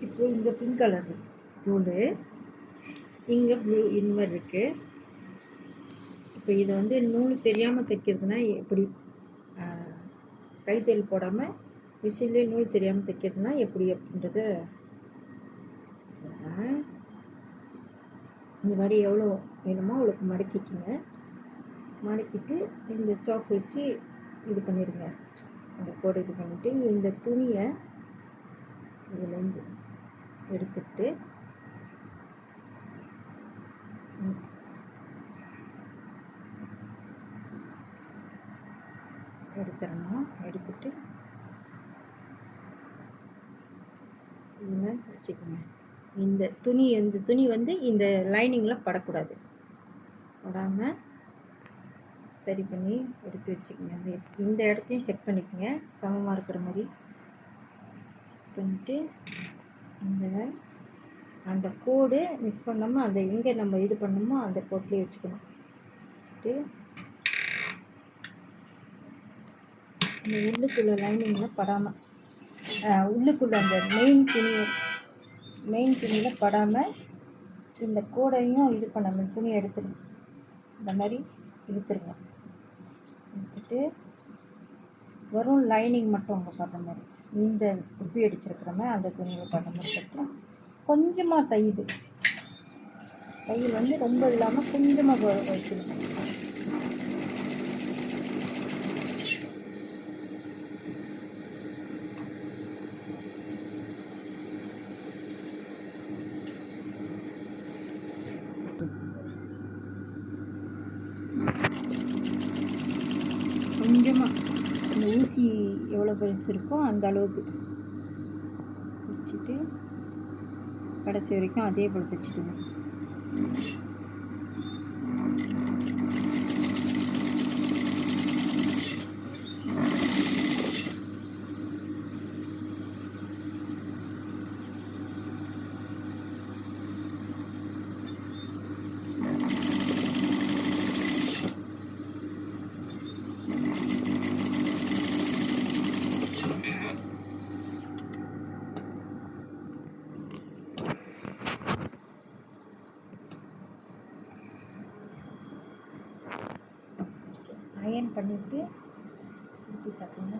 இப்போ இந்த pink colour நூல், இங்கே ப்ளூ இந்த மாதிரி இருக்குது. இப்போ இதை வந்து நூல் தெரியாமல் தைக்கிறதுனா எப்படி, கைத்தறி போடாமல் மிஷின்லேயே நூல் தெரியாமல் தைக்கிறதுனா எப்படி அப்படின்றத இந்த மாதிரி எவ்வளோ வேணுமோ அவ்வளோக்கு மடக்கிக்குங்க. மடக்கிட்டு இந்த சாக் வச்சு இது பண்ணிடுங்க. அந்த கோடை இது பண்ணிவிட்டு இந்த துணியை இதுலேருந்து எடுத்துட்டு எடுத்துடணும். எடுத்துட்டு இதில் வச்சுக்கோங்க. இந்த துணி வந்து இந்த லைனிங்கில் படக்கூடாது. படாமல் சரி பண்ணி எடுத்து வச்சுக்கோங்க. இந்த இடத்தையும் செக் பண்ணிக்கோங்க, சமமாக இருக்கிற மாதிரி பண்ணிட்டு அந்த கோடு மிஸ் பண்ணாமல் அந்த எங்கே நம்ம இது பண்ணணுமோ அந்த கோட்லேயே வச்சுக்கணும். வச்சுட்டு அந்த உள்ளுக்குள்ளே லைனிங்கில் படாமல், உள்ளுக்குள்ளே அந்த மெயின் துணியில் படாமல் இந்த கோடையும் இது பண்ணாமல் துணியை எடுத்துருங்க. இந்த மாதிரி இழுத்துருங்க. எடுத்துட்டு வெறும் லைனிங் மட்டும் அங்கே பார்த்த மாதிரி இந்த உப்பி அடிச்சிருக்கிறோமே அந்த துணியில் பார்த்த மாதிரி கட்டலாம். கொஞ்சமாக தையல் வந்து ரொம்ப இல்லாமல் கொஞ்சமாக வைக்கணும். கொஞ்சமாக இந்த ஊசி எவ்வளோ பெருசு இருக்கோ அந்த அளவுக்கு வச்சுட்டு கடைசி வரைக்கும் அதே போல் தைச்சிடுங்க. அயன் பண்ணிவிட்டு ஊற்றி பார்த்தீங்கன்னா